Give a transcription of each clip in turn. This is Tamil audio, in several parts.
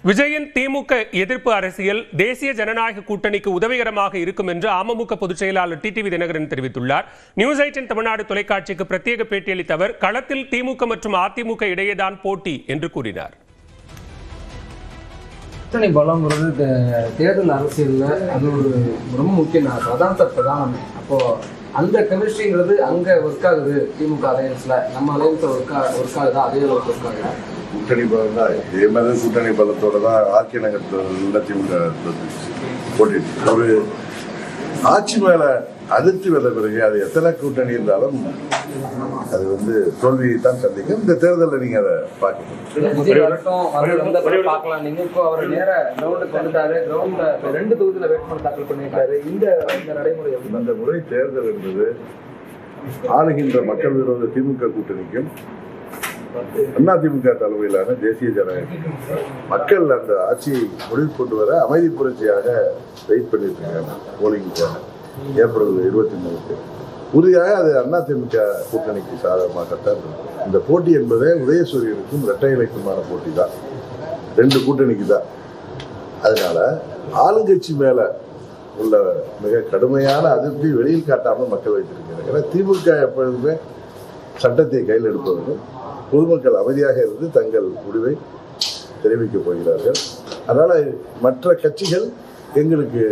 விஜயின் திமுக எதிர்ப்பு அரசியல் தேசிய ஜனநாயக கூட்டணிக்கு உதவிகரமாக இருக்கும் என்று அமமுக பொதுச் செயலாளர் டிடிவி தினகரன் தெரிவித்துள்ளார். நியூஸ் 18 தமிழ்நாடு தொலைக்காட்சிக்கு பிரத்யேக பேட்டியளித்த அவர் களத்தில் திமுக மற்றும் அதிமுக இடையேதான் போட்டி என்று கூறினார். கூட்டணி பலங்கிறது தேர்தல் அரசியல்ல அது ஒரு ரொம்ப முக்கிய பிரதானம். அப்போ அந்த கெமிஸ்ட்ரிங்கிறது அங்க ஒர்க் ஆகுது. திமுக அலையன்ஸ்ல நம்ம அலையன்ஸ் ஒர்க் ஆகுதா? அதே அளவுக்கு ஒர்க் ஆகுதா? கூட்டணி பலம் தான். இதே மாதிரி கூட்டணி பலத்தோட தான் ஆர்கே நகரத்தில் திமுக போட்டிட்டு ஒரு ஆட்சி மேல அதிருப்தி வந்த பிறகு அது எத்தனை கூட்டணி இருந்தாலும் அது தோல்வியை தான் சந்திக்கும். இந்த தேர்தலில் நீங்க அதை பார்க்கலாம். நீங்க இப்போ அவர் நேர கிரவுண்டுக்கு வந்துட்டாரு. கிரவுண்ட்ல 2 தொகுதியில வேட்புமனு தாக்கல் பண்ணிட்டாரு. இந்த நடைமுறை அந்த முறை தேர்தல் என்பது ஆளுகின்ற மக்கள் விரோத திமுக கூட்டணிக்கும் அதிமுக தலைமையிலான தேசிய ஜனநாயக மக்கள் அந்த ஆட்சியை முடிவு கொண்டு வர அமைதி புரட்சியாக வெயிட் பண்ணிட்டு இருக்காங்க. போலிங்காக ஏப்ரல் 23 உறுதியாக அது அதிமுக கூட்டணிக்கு சாதகமாகத்தான் இருக்கும். இந்த போட்டி என்பதே உதயசூரியனுக்கும் இரட்டை இலைக்குமான போட்டி தான், 2 கூட்டணிக்கு தான். அதனால ஆளுங்கட்சி மேல உள்ள மிக கடுமையான அதிருப்தி வெளியில் காட்டாமல் மக்கள் வைத்திருக்கிறாங்க. ஏன்னா திமுக எப்பொழுதுமே சட்டத்தை கையில் எடுப்பவர்கள் பொதுமக்கள் அமைதியாக இருந்து தங்கள் முடிவை தெரிவிக்கப் போகிறார்கள். அதனால மற்ற கட்சிகள் எங்களுக்கு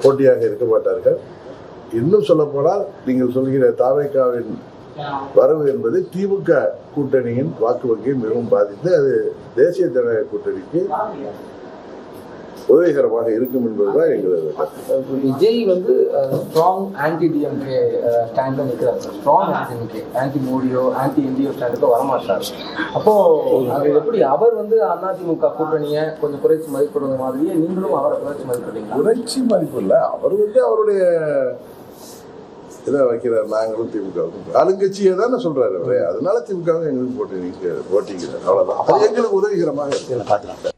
போட்டியாக இருக்க மாட்டார்கள். இன்னும் சொல்ல போனால் நீங்கள் சொல்கிற தாவேகாவின் வரவு என்பது திமுக கூட்டணியின் வாக்கு வங்கியை மிகவும் பாதித்து அது தேசிய ஜனநாயக கூட்டணிக்கு உதவிகரமாக இருக்கும் என்பதுதான் எங்களது கருத்து. விஜய் ஸ்ட்ராங் ஆன்டி டிஎம்கே ஸ்டாண்ட்ல நிற்கிறார். ஸ்ட்ராங் ஆன்டி ஆன்டி மோடியோ ஆன்டி இந்தியோ ஸ்டாண்டுக்கு வரமாட்டார். அப்போ அது எப்படி அவர் அதிமுக கூட்டணியை கொஞ்சம் குறைச்சி மதிப்பிடுற மாதிரியே நீங்களும் அவரை குறைச்சி மதிப்பிடுறீங்க? குறைச்சி மதிப்பு இல்லை, அவர் அவருடைய இதை வைக்கிறார். நாங்களும் திமுக ஆளுங்கட்சியை தானே சொல்றாரு அவரே. அதனால திமுக எங்களுக்கு போட்டிங்கிறார். அவ்வளவுதான். அது எங்களுக்கு உதவிகரமாக இருக்கு.